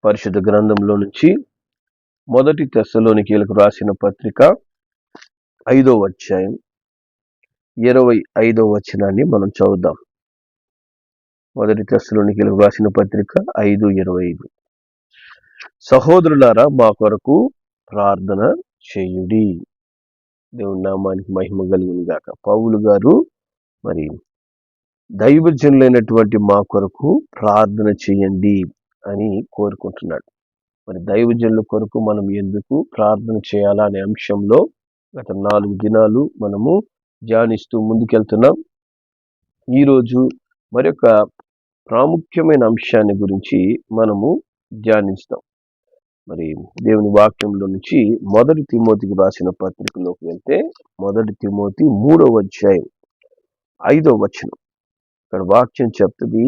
పరిశుద్ధ గ్రంథంలో నుంచి మొదటి తెస్సలోనికీయులకు రాసిన పత్రిక 5వ అధ్యాయం 25వ వచనాన్ని మనం చదువుదాం. మొదటి తెస్సలోనికీయులకు రాసిన పత్రిక 5:25. సహోదరులారా, మా కొరకు ప్రార్థన చేయుడి. దేవుని నామానికి మహిమ కలుగును గాక. పౌలు గారు మరి దైవజనులైనటువంటి మా కొరకు ప్రార్థన చేయండి అని కోరుకుంటున్నాడు. మరి దైవజనుల కొరకు మనం ఎందుకు ప్రార్థన చేయాలా అనే అంశంలో గత 4 దినాలు మనము ధ్యానిస్తూ ముందుకెళ్తున్నాం. ఈరోజు మరొక ప్రాముఖ్యమైన అంశాన్ని గురించి మనము ధ్యానిస్తాం. మరి దేవుని వాక్యంలో నుంచి మొదటి తిమోతికి రాసిన పత్రికలోకి వెళ్తే మొదటి తిమోతి 3వ అధ్యాయం 5వ వచనం. ఇక్కడ వాక్యం చెప్తుంది,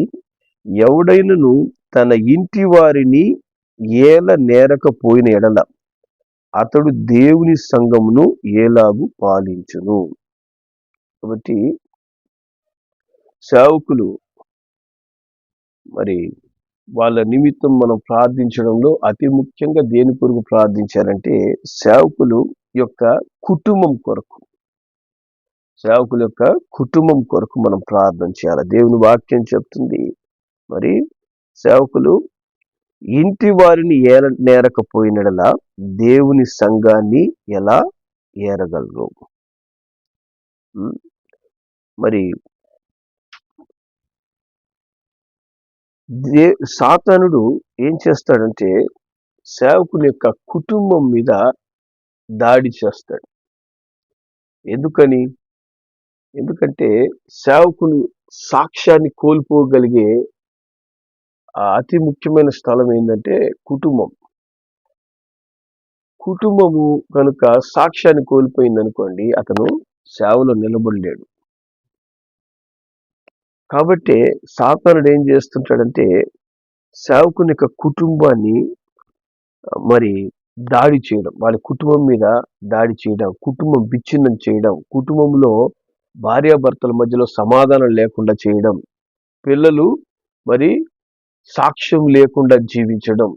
ఎవడైనను తన ఇంటి వారిని ఏల నేరకపోయిన ఎడల అతడు దేవుని సంఘమును ఏలాగు పాలించును. కాబట్టి సేవకులు మరి వాళ్ళ నిమిత్తం మనం ప్రార్థించడంలో అతి ముఖ్యంగా దేని కొరకు ప్రార్థించారంటే సేవకులు యొక్క కుటుంబం కొరకు, సేవకుల యొక్క కుటుంబం కొరకు మనం ప్రార్థన చేయాలి. దేవుని వాక్యం చెప్తుంది, మరి సేవకులు ఇంటి వారిని నేరకపోయినడలా దేవుని సంఘాన్ని ఎలా ఏరగలరు? మరి సాతానుడు ఏం చేస్తాడంటే సేవకుని యొక్క కుటుంబం మీద దాడి చేస్తాడు. ఎందుకంటే సేవకులు సాక్ష్యాన్ని కోల్పోగలిగే అతి ముఖ్యమైన స్థలం ఏంటంటే కుటుంబము కనుక సాక్ష్యాన్ని కోల్పోయిందనుకోండి, అతను సేవలో నిలబడలేడు. కాబట్టి సాతానుడు ఏం చేస్తుంటాడంటే సేవకుని యొక్క కుటుంబాన్ని మరి దాడి చేయడం, వాళ్ళ కుటుంబం మీద దాడి చేయడం, కుటుంబం విచ్ఛిన్నం చేయడం, కుటుంబంలో భార్యాభర్తల మధ్యలో సమాధానం లేకుండా చేయడం, పిల్లలు మరి సాక్ష్యం లేకుండా జీవించడం,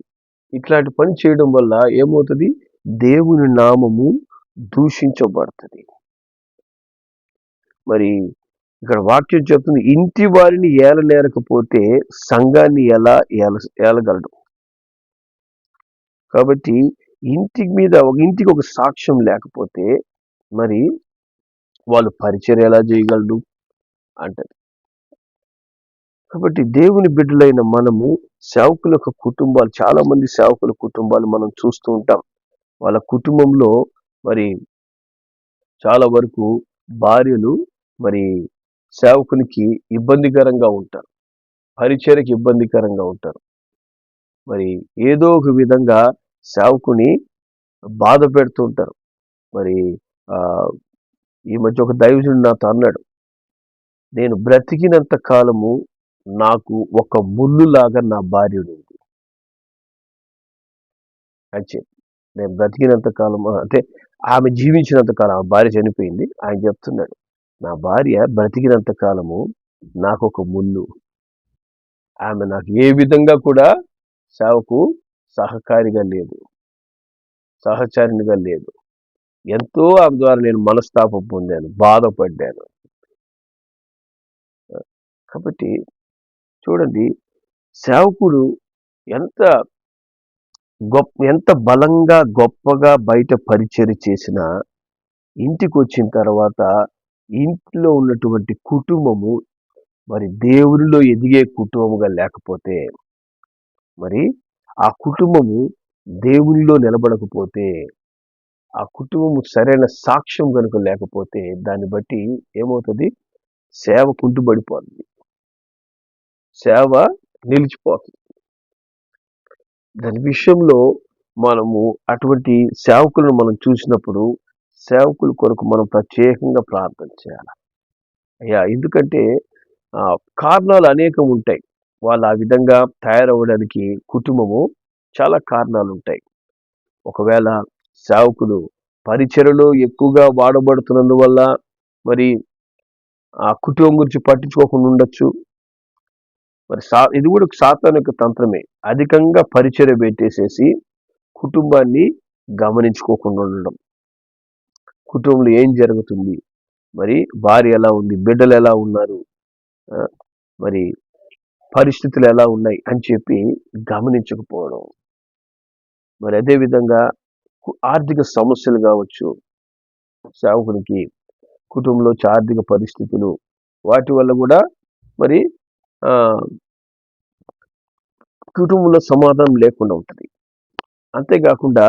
ఇట్లాంటి పని చేయడం వల్ల ఏమవుతుంది? దేవుని నామము దూషించబడుతుంది. మరి ఇక్కడ వాక్యం చెప్తుంది, ఇంటి వారిని ఏలనేరకపోతే సంఘాన్ని ఎలా ఏలగలడు? కాబట్టి ఇంటికి ఒక సాక్ష్యం లేకపోతే మరి వాళ్ళు పరిచర్య ఎలా చేయగలడు అంటది. కాబట్టి దేవుని బిడ్డలైన మనము సేవకుల యొక్క కుటుంబాలు, చాలా మంది సేవకుల కుటుంబాలు మనం చూస్తూ ఉంటాం. వాళ్ళ కుటుంబంలో మరి చాలా వరకు భార్యలు మరి సేవకునికి ఇబ్బందికరంగా ఉంటారు, పరిచర్యకి ఇబ్బందికరంగా ఉంటారు. మరి ఏదో ఒక విధంగా సేవకుని బాధ పెడుతూ ఉంటారు. మరి ఈ మధ్య ఒక దైవజనుడు నాతో అన్నాడు, నేను బ్రతికినంత కాలము నాకు ఒక ముళ్ళులాగా నా భార్య ఉంది. అంటే నేను బ్రతికినంత కాలం అంటే ఆమె జీవించినంత కాలం, ఆ భార్య చనిపోయింది. ఆయన చెప్తున్నాడు, నా భార్య బ్రతికినంత కాలము నాకు ఒక ముళ్ళు. ఆమె నాకు ఏ విధంగా కూడా సేవకు సహకారిగా లేదు, సహచారినిగా లేదు. ఎంతో ఆమె ద్వారా నేను మనస్తాపం పొందాను, బాధపడ్డాను. కాబట్టి చూడండి, సేవకుడు ఎంత బలంగా గొప్పగా బయట పరిచర్య చేసినా ఇంటికి వచ్చిన తర్వాత ఇంట్లో ఉన్నటువంటి కుటుంబము మరి దేవునిలో ఎదిగే కుటుంబముగా లేకపోతే, మరి ఆ కుటుంబము దేవునిలో నిలబడకపోతే, ఆ కుటుంబము సరైన సాక్ష్యం కనుక లేకపోతే దాన్ని బట్టి ఏమవుతుంది? సేవ కుంటుపడిపోతుంది, సేవ నిలిచిపోతుంది. దాని విషయంలో మనము అటువంటి సేవకులను మనం చూసినప్పుడు సేవకుల కొరకు మనం ప్రత్యేకంగా ప్రార్థన చేయాలి. ఎందుకంటే కారణాలు అనేకం ఉంటాయి. వాళ్ళు ఆ విధంగా తయారవడానికి కుటుంబము చాలా కారణాలు ఉంటాయి. ఒకవేళ సేవకులు పరిచర్యలో ఎక్కువగా వాడబడుతున్నందువల్ల మరి ఆ కుటుంబం గురించి పట్టించుకోకుండా ఉండొచ్చు. మరి ఇది కూడా సాతాను యొక్క తంత్రమే. అధికంగా పరిచర్య పెట్టేసేసి కుటుంబాన్ని గమనించుకోకుండా ఉండడం. కుటుంబంలో ఏం జరుగుతుంది, మరి భార్య ఎలా ఉంది, బిడ్డలు ఎలా ఉన్నారు, మరి పరిస్థితులు ఎలా ఉన్నాయి అని చెప్పి గమనించకపోవడం. మరి అదేవిధంగా ఆర్థిక సమస్యలు కావచ్చు, సేవకునికి కుటుంబంలో ఆర్థిక పరిస్థితులు, వాటి వల్ల కూడా మరి కుటుంబంలో సమాధానం లేకుండా ఉంటుంది. అంతేకాకుండా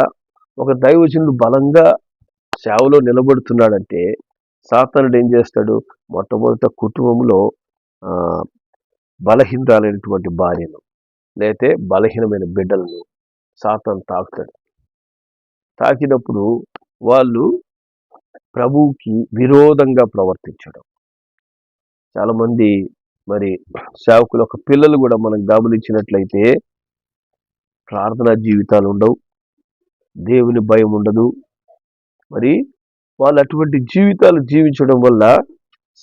ఒక దైవజనుడు బలంగా సేవలో నిలబడుతున్నాడంటే సాతానుడు ఏం చేస్తాడు, మొట్టమొదట కుటుంబంలో బలహీనరాలైనటువంటి భార్యను లేతే బలహీనమైన బిడ్డలను సాతాను తాకుతాడు. తాకినప్పుడు వాళ్ళు ప్రభువుకి విరోధంగా ప్రవర్తించడం. చాలామంది మరి సేవకుల యొక్క పిల్లలు కూడా మనం గమనించినట్లయితే ప్రార్థనా జీవితాలు ఉండవు, దేవుని భయం ఉండదు. మరి వాళ్ళు అటువంటి జీవితాలు జీవించడం వల్ల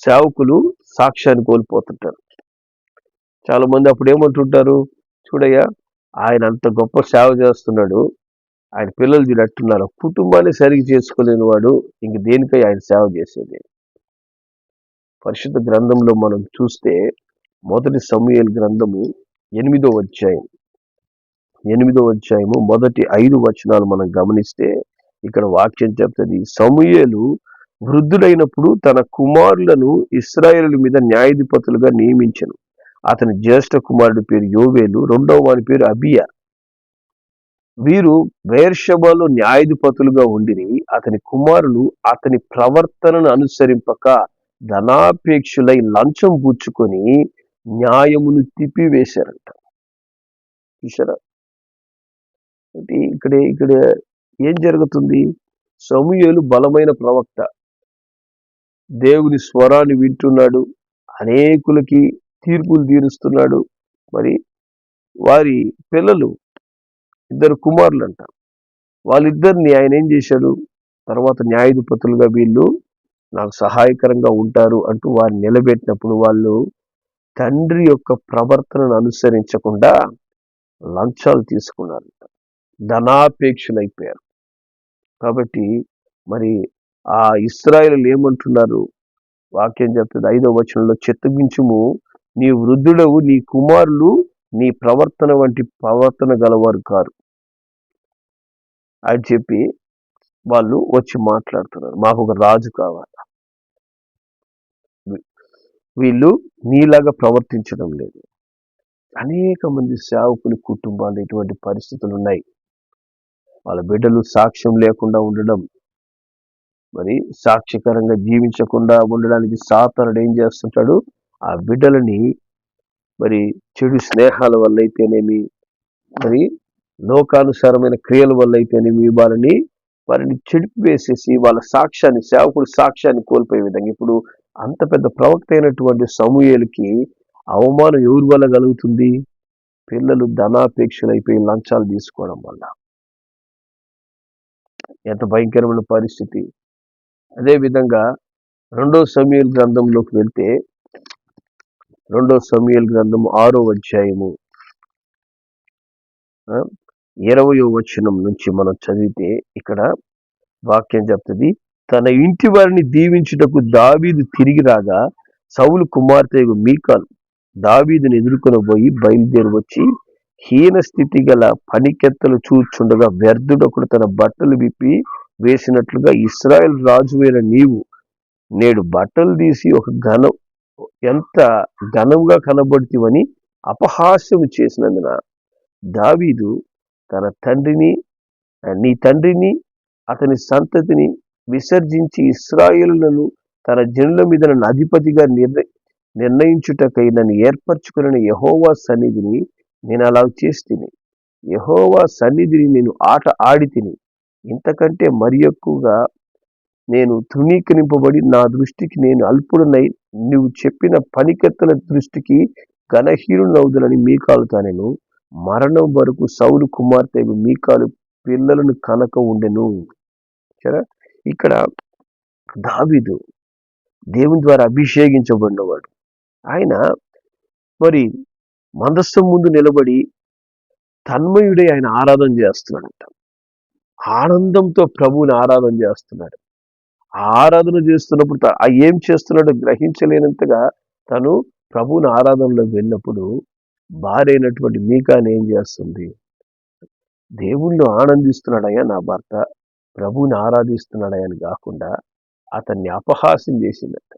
సేవకులు సాక్ష్యాన్ని కోల్పోతుంటారు. చాలా మంది అప్పుడు ఏమంటుంటారు, చూడయ్యా ఆయన అంత గొప్ప సేవ చేస్తున్నాడు, ఆయన పిల్లలు తినట్టున్నారు, కుటుంబాన్ని సరిగ్గా చేసుకోలేని వాడు ఇంక దేనికై ఆయన సేవ చేసేది. పరిశుద్ధ గ్రంథంలో మనం చూస్తే మొదటి సమూయేలు గ్రంథము 8వ అధ్యాయము మొదటి 5 వచనాలు మనం గమనిస్తే ఇక్కడ వాక్యం చెప్తుంది, సమూయేలు వృద్ధులైనప్పుడు తన కుమారులను ఇశ్రాయేలు మీద న్యాయాధిపతులుగా నియమించను. అతని జ్యేష్ఠ కుమారుడి పేరు యోవేలు, రెండవ వాని పేరు అబియా. వీరు బెయేర్షెబాలో న్యాయాధిపతులుగా ఉండిరి. అతని కుమారులు అతని ప్రవర్తనను అనుసరింపక ధనాపేక్షులై లంచం పుచ్చుకొని న్యాయమును తిప్పివేశారంట. చూసారా, ఇక్కడ ఏం జరుగుతుంది? సమూయేలు బలమైన ప్రవక్త, దేవుని స్వరాన్ని వింటున్నాడు, అనేకులకి తీర్పులు తీరుస్తున్నాడు. మరి వారి పిల్లలు 2 కుమారులు అంట. వాళ్ళిద్దరిని ఆయన ఏం చేశాడు, తర్వాత న్యాయాధిపతులుగా వీళ్ళు నాకు సహాయకరంగా ఉంటారు అంటూ వారిని నిలబెట్టినప్పుడు వాళ్ళు తండ్రి యొక్క ప్రవర్తనను అనుసరించకుండా లంచాలు తీసుకున్నారు, ధనాపేక్షలైపోయారు. కాబట్టి మరి ఆ ఇశ్రాయేలు ఏమంటున్నారు, వాక్యం చెప్తుంది 5వ వచనంలో, చిత్తగించుము, నీ వృద్ధుడవు, నీ కుమారులు నీ ప్రవర్తన వంటి ప్రవర్తన గలవారు కారు అని చెప్పి వాళ్ళు వచ్చి మాట్లాడుతున్నారు. మాకు ఒక రాజు కావాలి, వీళ్ళు నీలాగా ప్రవర్తించడం లేదు. అనేక మంది సేవకుని కుటుంబాలు ఇటువంటి పరిస్థితులు ఉన్నాయి. వాళ్ళ బిడ్డలు సాక్ష్యం లేకుండా ఉండడం, మరి సాక్ష్యకరంగా జీవించకుండా ఉండడానికి సాతానుడు ఏం చేస్తుంటాడు, ఆ బిడ్డలని మరి చెడు స్నేహాల వల్ల అయితేనేమి, మరి లోకానుసారమైన క్రియల వల్ల అయితేనేమి వారిని చెడిపివేసేసి వాళ్ళ సాక్ష్యాన్ని, సేవకుడు సాక్ష్యాన్ని కోల్పోయే విధంగా. ఇప్పుడు అంత పెద్ద ప్రవక్త అయినటువంటి సమూయేలుకి అవమానం ఎవరి వల్ల కలుగుతుంది? పిల్లలు ధనాపేక్షలైపోయి లంచాలు తీసుకోవడం వల్ల. ఎంత భయంకరమైన పరిస్థితి. అదేవిధంగా 2వ సమూయేలు గ్రంథంలోకి వెళ్తే 2వ సమూయేలు గ్రంథము 6వ అధ్యాయము 20వ వచనం నుంచి మనం చదివితే ఇక్కడ వాక్యం చెప్తుంది, తన ఇంటి వారిని దీవించుటకు దావీదు తిరిగి రాగా సౌలు కుమార్తె మీకాలు దావీదుని ఎదుర్కొని పోయి బయలుదేరి వచ్చి హీన స్థితి గల పనికెత్తలు చూచుండగా వ్యర్థుడొకడు తన బట్టలు విప్పి వేసినట్లుగా ఇశ్రాయేల్ రాజువైన నీవు నేడు బట్టలు తీసి ఎంత ఘనంగా కనబడుతీవని అపహాస్యం చేసినందున దావీదు తన నీ తండ్రిని అతని సంతతిని విసర్జించి ఇశ్రాయేలులను తన జనుల మీద నన్ను అధిపతిగా నిర్ణయించుటకై నన్ను ఏర్పరచుకున్న యెహోవా సన్నిధిని నేను అలా చేస్తిని. యెహోవా సన్నిధిని నేను ఆట ఆడి తిని, ఇంతకంటే మరి ఎక్కువగా నేను తృణీకరింపబడి నా దృష్టికి నేను అల్పుడనై నువ్వు చెప్పిన పనికెత్తల దృష్టికి ఘనహీనుడనవుదునని మీకాలుతో నేను మరణం వరకు సౌలు కుమార్తె మీకాలు పిల్లలను కనక ఉండెను. సరే, ఇక్కడ దావీదు దేవుని ద్వారా అభిషేకించబడినవాడు. ఆయన మరి మందస్సం ముందు నిలబడి తన్మయుడై ఆయన ఆరాధన చేస్తున్నాడంట. ఆనందంతో ప్రభువుని ఆరాధన చేస్తున్నాడు. ఆరాధన చేస్తున్నప్పుడు ఏం చేస్తున్నాడో గ్రహించలేనంతగా తను ప్రభువుని ఆరాధనలోకి వెళ్ళినప్పుడు భార్య అయినటువంటి మీకాని ఏం చేస్తుంది? దేవుణ్ణి ఆనందిస్తున్నాడయ్యా నా భర్త, ప్రభువుని ఆరాధిస్తున్నాడయ్యా అని కాకుండా అతన్ని అపహాస్యం చేసిందట.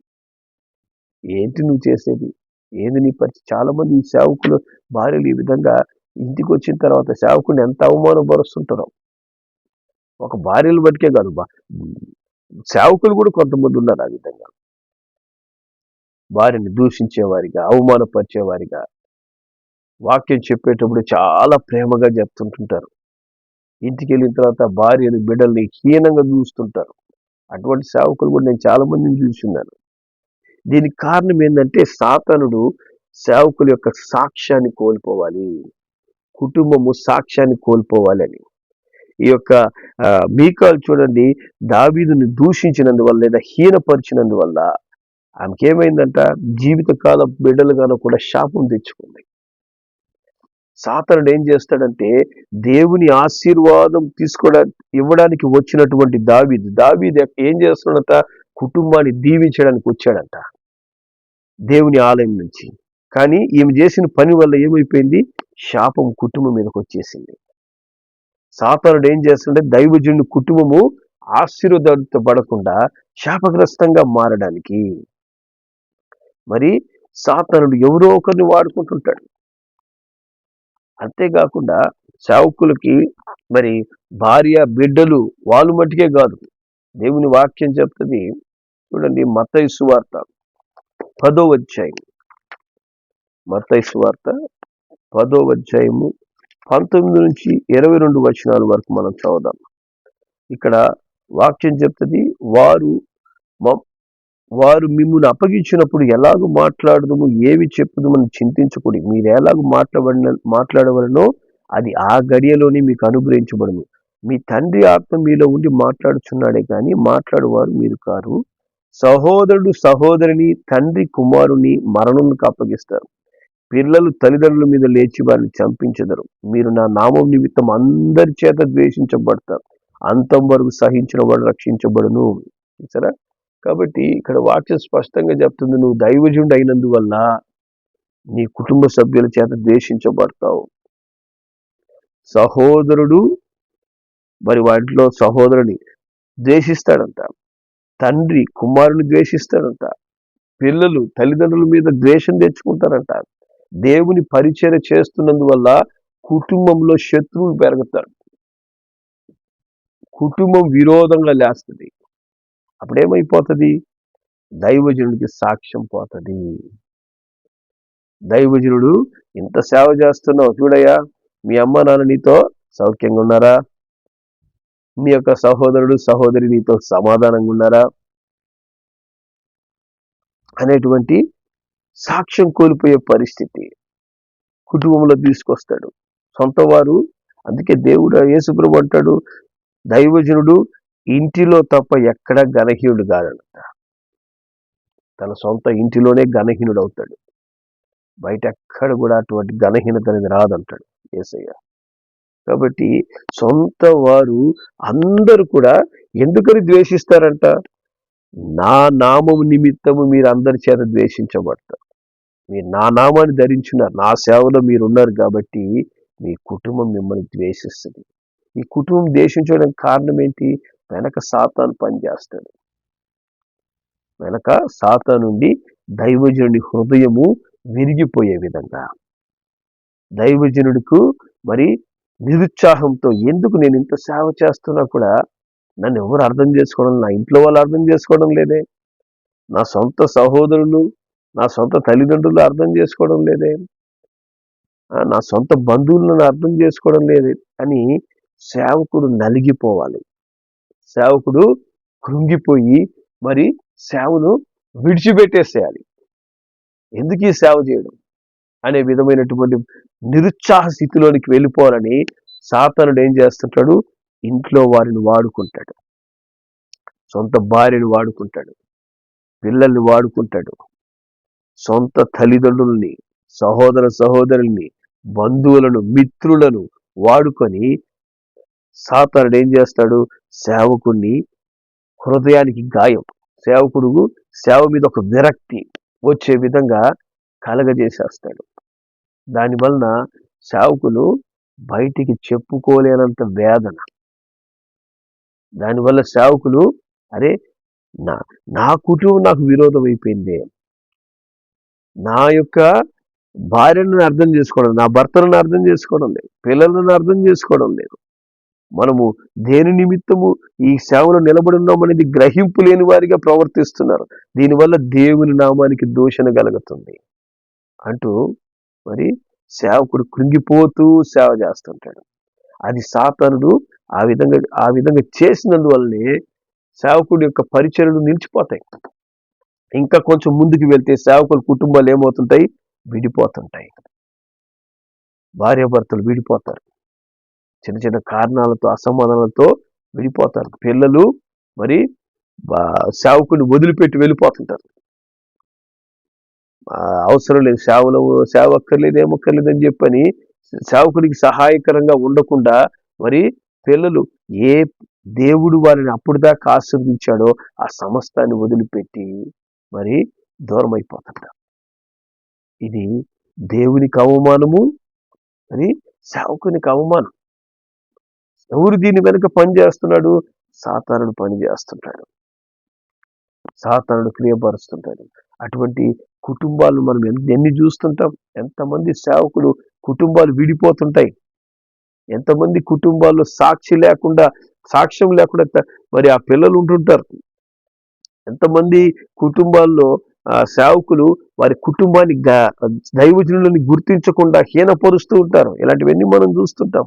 ఏంటి నువ్వు చేసేది? ఏంది నీ పరిస్థితి? చాలా మంది ఈ సేవకులు భార్యలు ఈ విధంగా ఇంటికి వచ్చిన తర్వాత సేవకుని ఎంత అవమానపరుస్తుంటారో. ఒక భార్యలు బతికే కాదు, సేవకులు కూడా కొంతమంది ఉన్నారు ఆ విధంగా భార్యని దూషించేవారిగా, అవమానపరిచేవారిగా, వాక్యం చెప్పేటప్పుడు చాలా ప్రేమగా చెప్తుంటుంటారు. ఇంటికి వెళ్ళిన తర్వాత భార్యని బిడ్డల్ని హీనంగా చూస్తుంటారు. అటువంటి సేవకులు కూడా నేను చాలా మందిని చూస్తున్నాను. దీనికి కారణం ఏంటంటే సాతానుడు సేవకుల యొక్క సాక్ష్యాన్ని కోల్పోవాలి, కుటుంబము సాక్ష్యాన్ని కోల్పోవాలని. ఈ యొక్క మీకాలు చూడండి, దావీదుని దూషించినందువల్ల లేదా హీనపరిచినందువల్ల ఆమెకి ఏమైందంట? జీవితకాల బిడ్డలుగాను కూడా శాపం తెచ్చుకుంది. సాతానుడు ఏం చేస్తాడంటే దేవుని ఆశీర్వాదం ఇవ్వడానికి వచ్చినటువంటి దావీదు ఏం చేస్తున్నాడట? కుటుంబాన్ని దీవించడానికి వచ్చాడంట దేవుని ఆలయం నుంచి. కానీ ఈమె చేసిన పని వల్ల ఏమైపోయింది? శాపం కుటుంబం మీదకి వచ్చేసింది. సాతానుడు ఏం చేస్తుంటే దైవజనుడి కుటుంబము ఆశీర్వదించబడకుండా శాపగ్రస్తంగా మారడానికి మరి సాతానుడు ఎవరో ఒకరిని వాడుకుంటుంటాడు. అంతేకాకుండా సేవకులకి మరి భార్య బిడ్డలు వాళ్ళు మట్టుకే కాదు, దేవుని వాక్యం చెప్తుంది చూడండి, మత్తయి సువార్త 10వ అధ్యాయం, మత్తయి సువార్త 10వ అధ్యాయము 19 నుంచి 22 వచనాల వరకు మనం చదువుదాం. ఇక్కడ వాక్యం చెప్తుంది, వారు మిమ్మల్ని అప్పగించినప్పుడు ఎలాగో మాట్లాడదుము, ఏవి చెప్పుదామని చింతించకూడదు. మీరు ఎలాగో మాట్లాడవలనో అది ఆ గడియలోనే మీకు అనుగ్రహించబడును. మీ తండ్రి ఆత్మ మీలో ఉండి మాట్లాడుచున్నాడే కానీ మాట్లాడువారు మీరు కారు. సహోదరుడు సహోదరిని, తండ్రి కుమారుని మరణంకు అప్పగిస్తారు. పిల్లలు తల్లిదండ్రుల మీద లేచి వారిని చంపించెదరు. మీరు నా నామం నిమిత్తం అందరి చేత ద్వేషించబడతారు. అంతం వరకు సహించిన వాడు రక్షించబడును. సరే, కాబట్టి ఇక్కడ వాక్యం స్పష్టంగా చెప్తుంది, నువ్వు దైవజనుడు అయినందువల్ల నీ కుటుంబ సభ్యుల చేత ద్వేషించబడతావు. సహోదరుడు మరి వాటిలో సహోదరుని ద్వేషిస్తాడంట, తండ్రి కుమారుని ద్వేషిస్తాడంట, పిల్లలు తల్లిదండ్రుల మీద ద్వేషం తెచ్చుకుంటారంట. దేవుని పరిచర్య చేస్తున్నందువల్ల కుటుంబంలో శత్రువులు పెరుగుతారు, కుటుంబం విరోధంగా లేస్తుంది. అప్పుడేమైపోతుంది? దైవజనుడికి సాక్ష్యం పోతుంది. దైవజనుడు, ఇంత సేవ చేస్తున్నావు చూడయ్యా, మీ అమ్మ నాన్న నీతో సౌఖ్యంగా ఉన్నారా? మీ యొక్క సహోదరుడు సహోదరి నీతో సమాధానంగా ఉన్నారా? అనేటువంటి సాక్ష్యం కోల్పోయే పరిస్థితి కుటుంబంలో తీసుకొస్తాడు సొంత వారు. అందుకే దేవుడు యేసుప్రభు అంటాడు, దైవజనుడు ఇంటిలో తప్ప ఎక్కడ ఘనహీనుడు కాదంట. తన సొంత ఇంటిలోనే ఘనహీనుడు అవుతాడు, బయట ఎక్కడ కూడా అటువంటి ఘనహీనత అనేది రాదంటాడు యేసయ్య. కాబట్టి సొంత వారు అందరూ కూడా ఎందుకని ద్వేషిస్తారంట? నా నామము నిమిత్తము మీరు అందరి చేత ద్వేషించబడతారు. మీరు నా నామాన్ని ధరించున్నారు, నా సేవలో మీరు ఉన్నారు కాబట్టి మీ కుటుంబం మిమ్మల్ని ద్వేషిస్తుంది. ఈ కుటుంబం ద్వేషించడానికి కారణం ఏంటి? వెనక సాతాను పనిచేస్తాడు. వెనక సాతాను నుండి దైవజనుడి హృదయము విరిగిపోయే విధంగా, దైవజనుడికి మరి నిరుత్సాహంతో, ఎందుకు నేను ఇంత సేవ చేస్తున్నా కూడా నన్ను ఎవరు అర్థం చేసుకోవడం, నా ఇంట్లో వాళ్ళు అర్థం చేసుకోవడం లేదే, నా సొంత సహోదరులు నా సొంత తల్లిదండ్రులు అర్థం చేసుకోవడం లేదే, నా సొంత బంధువులను అర్థం చేసుకోవడం లేదే అని సేవకుడు నలిగిపోవాలి. సేవకుడు కృంగిపోయి మరి సేవను విడిచిపెట్టేసేయాలి. ఎందుకు ఈ సేవ చేయడం అనే విధమైనటువంటి నిరుత్సాహ స్థితిలోనికి వెళ్ళిపోవాలని సాతానుడు ఏం చేస్తుంటాడు? ఇంట్లో వారిని వాడుకుంటాడు, సొంత భార్యను వాడుకుంటాడు, పిల్లల్ని వాడుకుంటాడు, సొంత తల్లిదండ్రుల్ని, సహోదర సహోదరుల్ని, బంధువులను, మిత్రులను వాడుకొని సాతానుడు ఏం చేస్తాడు? సేవకుడిని హృదయానికి గాయం, సేవ మీద ఒక విరక్తి వచ్చే విధంగా కలగజేసేస్తాడు. దాని వలన సేవకులు బయటికి చెప్పుకోలేనంత వేదన. దానివల్ల సేవకులు అరే నా కుటుంబం నాకు విరోధం అయిపోయింది, నా యొక్క భార్యను అర్థం చేసుకోవడం, నా భర్తలను అర్థం చేసుకోవడం లేదు, పిల్లలను అర్థం చేసుకోవడం లేదు, మనము దేని నిమిత్తము ఈ సేవలో నిలబడి ఉన్నామనేది గ్రహింపు లేని వారిగా ప్రవర్తిస్తున్నారు. దీనివల్ల దేవుని నామానికి దూషణ కలుగుతుంది అంటూ మరి సేవకుడు కృంగిపోతూ సేవ చేస్తుంటాడు. అది సాతానుడు ఆ విధంగా చేసినందువల్లనే సేవకుడి యొక్క పరిచర్యలు నిలిచిపోతాయి. ఇంకా కొంచెం ముందుకు వెళ్తే సేవకుల కుటుంబాలు ఏమవుతుంటాయి? విడిపోతుంటాయి. భార్యాభర్తలు విడిపోతారు, చిన్న చిన్న కారణాలతో, అసమాధానాలతో విడిపోతారు. పిల్లలు మరి సేవకుని వదిలిపెట్టి వెళ్ళిపోతుంటారు. అవసరం లేదు, సేవ అక్కర్లేదు, ఏమక్కర్లేదు అని చెప్పని సేవకునికి సహాయకరంగా ఉండకుండా మరి పిల్లలు ఏ దేవుడు వారిని అప్పుడు దాకా ఆశీర్వదించాడో ఆ సమస్తాన్ని వదిలిపెట్టి మరి దూరం అయిపోతుంటారు. ఇది దేవునికి అవమానము, మరి సేవకునికి అవమానం. ఎవరు దీని వెనుక పని చేస్తున్నాడు? సాతానుడు పని చేస్తుంటాడు, సాతానుడు క్రియపరుస్తుంటాడు. అటువంటి కుటుంబాలు మనం ఎన్ని చూస్తుంటాం. ఎంతమంది సేవకులు కుటుంబాలు విడిపోతుంటాయి, ఎంతమంది కుటుంబాల్లో సాక్ష్యం లేకుండా మరి ఆ పిల్లలు ఉంటుంటారు. ఎంతమంది కుటుంబాల్లో సేవకులు వారి కుటుంబాన్ని దైవజనులని గుర్తించకుండా హీనపరుస్తూ ఉంటారు. ఇలాంటివన్నీ మనం చూస్తుంటాం.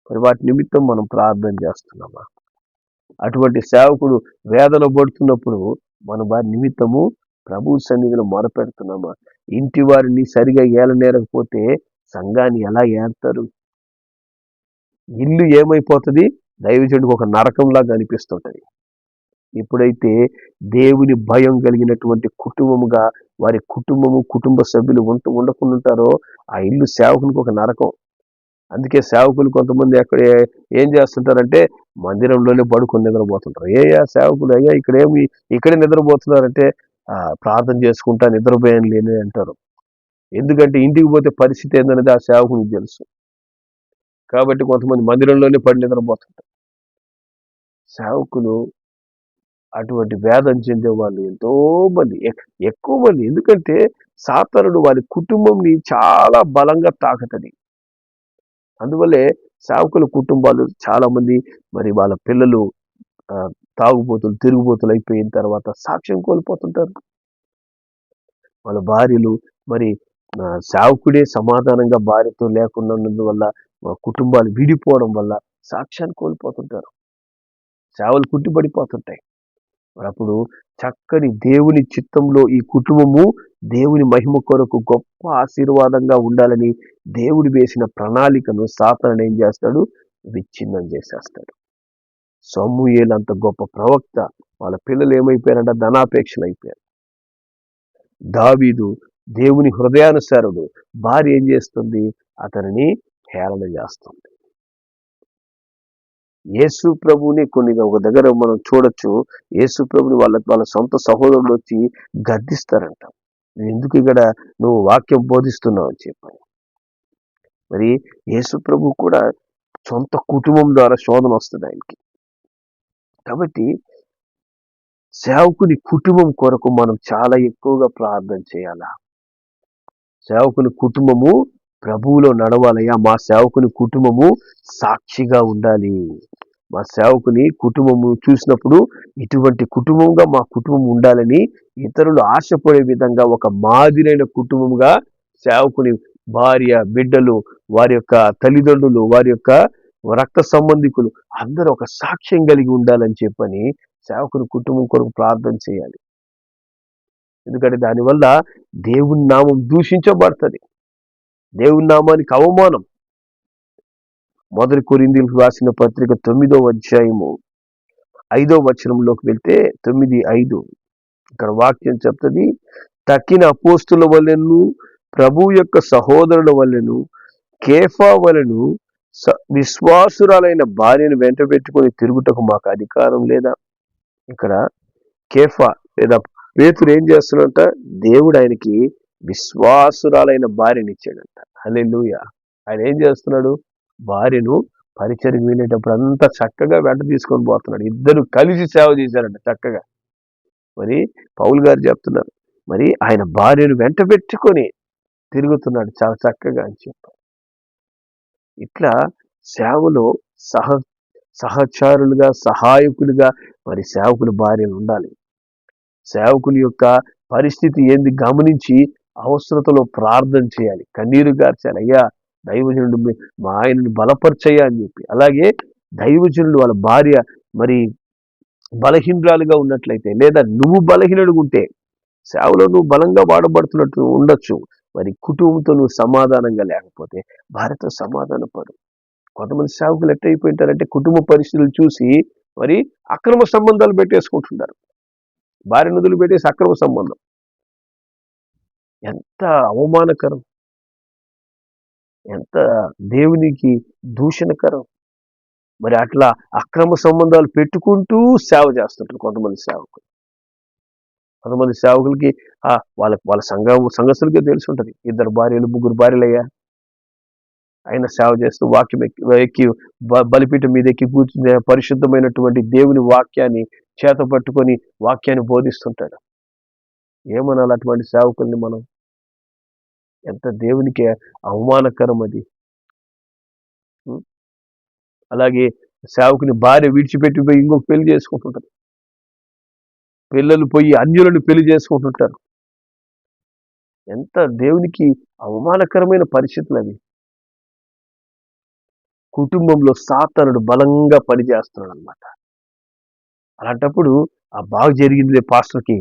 మరి వాటి నిమిత్తం మనం ప్రార్థన చేస్తున్నామా? అటువంటి సేవకుడు వేదన పడుతున్నప్పుడు మనం వారి నిమిత్తము ప్రభు సన్నిధిలో మొరపెడుతున్నామా? ఇంటి వారిని సరిగా ఏలనేరకపోతే సంఘాన్ని ఎలా ఏడతారు? ఇల్లు ఏమైపోతుంది? దైవజనుడికి ఒక నరకంలాగా అనిపిస్తుంటది. ఎప్పుడైతే దేవుని భయం కలిగినటువంటి కుటుంబముగా వారి కుటుంబ సభ్యులు ఉండకుండా ఉంటారో ఆ ఇల్లు సేవకునికి ఒక నరకం. అందుకే సేవకులు కొంతమంది ఏం చేస్తుంటారంటే మందిరంలోనే పడుకొని నిద్రపోతుంటారు. సేవకులు అయ్యా ఇక్కడే నిద్రపోతున్నారంటే ప్రార్థన చేసుకుంటా నిద్రపోయాను లేని అంటారు. ఎందుకంటే ఇంటికి పోతే పరిస్థితి ఏందనేది ఆ సేవకునికి తెలుసు. కాబట్టి కొంతమంది మందిరంలోనే పడి నిద్రపోతుంటారు. సేవకులు అటువంటి వేదన చెందే వాళ్ళు ఎంతో మంది, ఎక్కువ మంది. ఎందుకంటే సాతానుడు వారి కుటుంబంని చాలా బలంగా తాకుతుంది. అందువల్లే సేవకుల కుటుంబాలు చాలా మంది మరి వాళ్ళ పిల్లలు తాగుబోతులు, తిరుగుబోతులు అయిపోయిన తర్వాత సాక్ష్యం కోల్పోతుంటారు. వాళ్ళ భార్యలు మరి సేవకుడే సమాధానంగా భార్యతో లేకుండా ఉన్నందువల్ల కుటుంబాలు విడిపోవడం వల్ల సాక్ష్యాన్ని కోల్పోతుంటారు, సేవలు కుట్టిపడిపోతుంటాయి. మరి అప్పుడు చక్కని దేవుని చిత్తంలో ఈ కుటుంబము దేవుని మహిమ కొరకు గొప్ప ఆశీర్వాదంగా ఉండాలని దేవుడు వేసిన ప్రణాళికను సాతానుడు ఏం చేస్తాడు? విచ్ఛిన్నం చేసేస్తాడు. సమూయేలు అంత గొప్ప ప్రవక్త, వాళ్ళ పిల్లలు ఏమైపోయారంటే ధనాపేక్షలు అయిపోయారు. దావీదు దేవుని హృదయానుసారుడు, భార్య ఏం చేస్తుంది? అతనిని హేళన చేస్తుంది. యేసు ప్రభుని ఒక దగ్గర మనం చూడొచ్చు, యేసు ప్రభుని వాళ్ళ సొంత సహోదరులు వచ్చి గద్దిస్తారంట. ఎందుకు ఇక్కడ నువ్వు వాక్యం బోధిస్తున్నావు అని చెప్పని. మరి యేసు ప్రభు కూడా సొంత కుటుంబం ద్వారా శోధన వస్తుంది ఆయనకి. కాబట్టి సేవకుని కుటుంబం కొరకు మనం చాలా ఎక్కువగా ప్రార్థన చేయాలా? సేవకుని కుటుంబము ప్రభువులో నడవాలయ్యా, మా సేవకుని కుటుంబము సాక్షిగా ఉండాలి. మా సేవకుని కుటుంబము చూసినప్పుడు ఇటువంటి కుటుంబంగా మా కుటుంబం ఉండాలని ఇతరులు ఆశపడే విధంగా ఒక మాదిరైన కుటుంబంగా సేవకుని భార్య, బిడ్డలు, వారి యొక్క తల్లిదండ్రులు, వారి యొక్క రక్త సంబంధికులు అందరూ ఒక సాక్ష్యం కలిగి ఉండాలని చెప్పని సేవకుని కుటుంబం కొరకు ప్రార్థన చేయాలి. ఎందుకంటే దానివల్ల దేవుని నామం దూషించబడుతుంది, దేవుని నామానికి అవమానం. 1 కొరింథీయులకు రాసిన పత్రిక 9వ అధ్యాయము 5వ వచనంలోకి వెళ్తే 9:5 ఇక్కడ వాక్యం చెప్తుంది, తక్కిన అపోస్తుల వలెను ప్రభు యొక్క సహోదరుల వలెను కేఫా వలెను విశ్వాసురాలైన భార్యను వెంట పెట్టుకొని తిరుగుటకు మాకు అధికారం లేదా? ఇక్కడ కేఫా లేదా పేతురు ఏం చేస్తున్నట? దేవుడు ఆయనకి విశ్వాసురాలైన భార్యని ఇచ్చాడంట. హల్లెలూయా. ఆయన ఏం చేస్తున్నాడు? భార్యను పరిచర్యకు వెళ్ళేటప్పుడు అంతా చక్కగా వెంట తీసుకొని పోతున్నాడు. ఇద్దరు కలిసి సేవ చేశారంట చక్కగా. మరి పౌలు గారు చెప్తున్నారు, మరి ఆయన భార్యను వెంట పెట్టుకొని తిరుగుతున్నాడు చాలా చక్కగా అని చెప్పారు. ఇట్లా సేవలో సహచారులుగా, సహాయకులుగా మరి సేవకుల భార్యలు ఉండాలి. సేవకుని యొక్క పరిస్థితి ఏంది గమనించి అవసరతలో ప్రార్థన చేయాలి, కన్నీరు గార్చాలి. అయ్యా దైవజనుడు మా ఆయనను బలపరచయ్యా అని చెప్పి. అలాగే దైవజనుడు వాళ్ళ భార్య మరి బలహీనరాలుగా ఉన్నట్లయితే, లేదా నువ్వు బలహీనుడుగా ఉంటే, సేవలో నువ్వు బలంగా వాడబడుతున్నట్టు ఉండొచ్చు, మరి కుటుంబంతో నువ్వు సమాధానంగా లేకపోతే భార్యతో సమాధాన పడు. కొంతమంది సేవకులు ఎట్టయిపోయింటారంటే కుటుంబ పరిస్థితులు చూసి మరి అక్రమ సంబంధాలు పెట్టేసుకుంటున్నారు. భార్యను వదిలిపెట్టేసి అక్రమ సంబంధం. ఎంత అవమానకరం, ఎంత దేవునికి దూషణకరం. మరి అట్లా అక్రమ సంబంధాలు పెట్టుకుంటూ సేవ చేస్తుంటారు కొంతమంది సేవకులు. కొంతమంది సేవకులకి వాళ్ళ సంఘస్థులకే తెలిసి ఉంటుంది, 2 భార్యలు 3 భార్యలయ్యా, ఆయన సేవ చేస్తూ వాక్యం ఎక్కి బలిపీఠం మీద ఎక్కి కూర్చుని పరిశుద్ధమైనటువంటి దేవుని వాక్యాన్ని చేత పట్టుకొని వాక్యాన్ని బోధిస్తుంటాడు. ఏమనాలి అటువంటి సేవకుల్ని మనం? ఎంత దేవునికి అవమానకరం అది. అలాగే సేవకుని భార్య విడిచిపెట్టి పోయి ఇంకొక పెళ్లి చేసుకుంటుంటారు. పిల్లలు పోయి అన్యులను పెళ్లి చేసుకుంటుంటారు. ఎంత దేవునికి అవమానకరమైన పరిస్థితులు అవి. కుటుంబంలో సాతానుడు బలంగా పనిచేస్తున్నాడు అనమాట. అలాంటప్పుడు బాగా జరిగిందిలే పాస్టర్కి,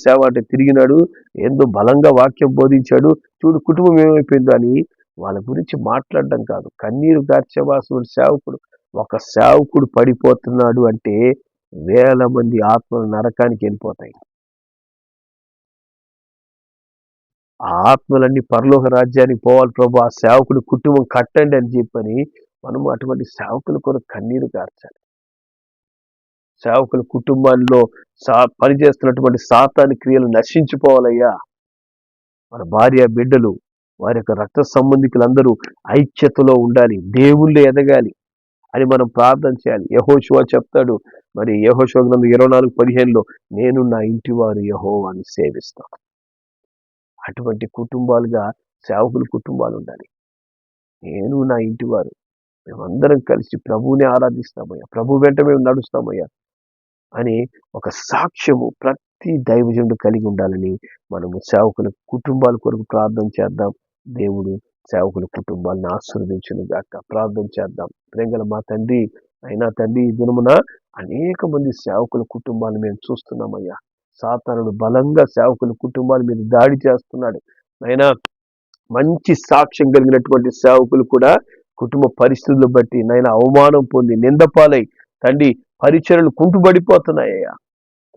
సేవ అంటే తిరిగినాడు, ఏందో బలంగా వాక్యం బోధించాడు, చూడు కుటుంబం ఏమైపోయిందో అని వాళ్ళ గురించి మాట్లాడడం కాదు. కన్నీరు గార్చేవాసుడు సేవకుడు. ఒక సేవకుడు పడిపోతున్నాడు అంటే వేల మంది ఆత్మలు నరకానికి వెళ్ళిపోతాయి. ఆ ఆత్మలన్నీ పరలోక రాజ్యానికి పోవాలి ప్రభు, ఆ సేవకుడు కుటుంబం కట్టండి అని చెప్పని మనము అటువంటి సేవకుల కొరకు కన్నీరు గార్చాలి. సేవకుల కుటుంబాల్లో పనిచేస్తున్నటువంటి సాతాను క్రియలు నశించిపోవాలయ్యా. మన భార్య బిడ్డలు, వారి యొక్క రక్త సంబంధికులందరూ ఐక్యతలో ఉండాలి, దేవుళ్ళు ఎదగాలి అని మనం ప్రార్థన చేయాలి. యెహోషువ చెప్తాడు, మరి యెహోషువ గ్రంథం 24:15లో, నేను నా ఇంటి వారు యెహోవాను సేవిస్తాను. అటువంటి కుటుంబాలుగా సేవకుల కుటుంబాలు ఉండాలి. నేను నా ఇంటి వారు మేమందరం కలిసి ప్రభువుని ఆరాధిస్తామయ్యా, ప్రభు వెంట మేము నడుస్తామయ్యా అని ఒక సాక్ష్యము ప్రతి దైవజనుడు కలిగి ఉండాలని మనము సేవకుల కుటుంబాల కొరకు ప్రార్థన చేద్దాం. దేవుడు సేవకుల కుటుంబాలను ఆశీర్వదించును గాక. ప్రార్థన చేద్దాం. ప్రేమగల మా తండ్రి, అయినా తండ్రి, ఈ దినమున అనేక మంది సేవకుల కుటుంబాలను మేము చూస్తున్నామయ్యా. సాతానుడు బలంగా సేవకుల కుటుంబాల మీద దాడి చేస్తున్నాడు. అయినా మంచి సాక్ష్యం కలిగినటువంటి సేవకులు కూడా కుటుంబ పరిస్థితులను బట్టి నైనా అవమానం పొంది నిందపాలై తండ్రి పరిచర్యలు కుంటుబడిపోతున్నాయ్యా.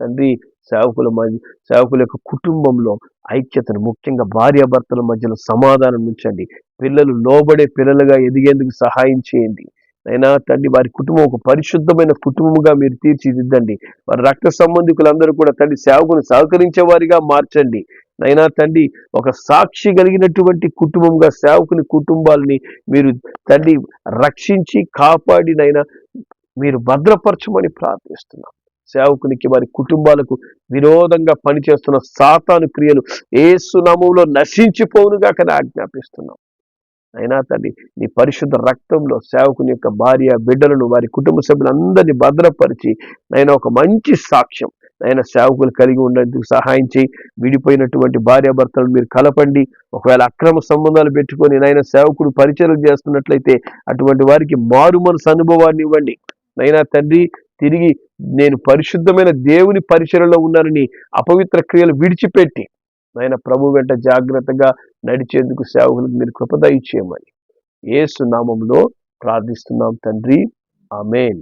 తండ్రి సేవకుల యొక్క కుటుంబంలో ఐక్యతను, ముఖ్యంగా భార్యాభర్తల మధ్యలో సమాధానం ఉంచండి. పిల్లలు లోబడే పిల్లలుగా ఎదిగేందుకు సహాయం చేయండి. అయినా తండ్రి వారి కుటుంబం ఒక పరిశుద్ధమైన కుటుంబముగా మీరు తీర్చిదిద్దండి. వారి రక్త సంబంధికులందరూ కూడా తండ్రి సేవకుని సహకరించే వారిగా మార్చండి. నైనా తండ్రి ఒక సాక్షి కలిగినటువంటి కుటుంబంగా సేవకుని కుటుంబాలని మీరు తండ్రి రక్షించి కాపాడినైనా మీరు భద్రపరచమని ప్రార్థిస్తున్నాం. సేవకునికి వారి కుటుంబాలకు విరోధంగా పనిచేస్తున్న సాతాను క్రియలు యేసు నామములో నశించిపోవునుగా కానీ ఆజ్ఞాపిస్తున్నాం. అయినా తండ్రి నీ పరిశుద్ధ రక్తంలో సేవకుని యొక్క భార్య బిడ్డలను, వారి కుటుంబ సభ్యులందరినీ భద్రపరిచి నైనా ఒక మంచి సాక్ష్యం నైనా సేవకులు కలిగి ఉండేందుకు సహాయం చేయి. విడిపోయినటువంటి భార్యాభర్తలను మీరు కలపండి. ఒకవేళ అక్రమ సంబంధాలు పెట్టుకొని నైనా సేవకుడు పరిచయం చేస్తున్నట్లయితే అటువంటి వారికి మారు మనసు అనుభవాన్ని ఇవ్వండి. నైనా తండ్రి తిరిగి నేను పరిశుద్ధమైన దేవుని పరిచర్యలో ఉన్నానని అపవిత్ర క్రియలు విడిచిపెట్టి నాయన ప్రభు వెంట జాగ్రత్తగా నడిచేందుకు సేవకులకు మీరు కృప దయచేయమని యేసు నామములో ప్రార్థిస్తున్నాం తండ్రి. ఆమేన్.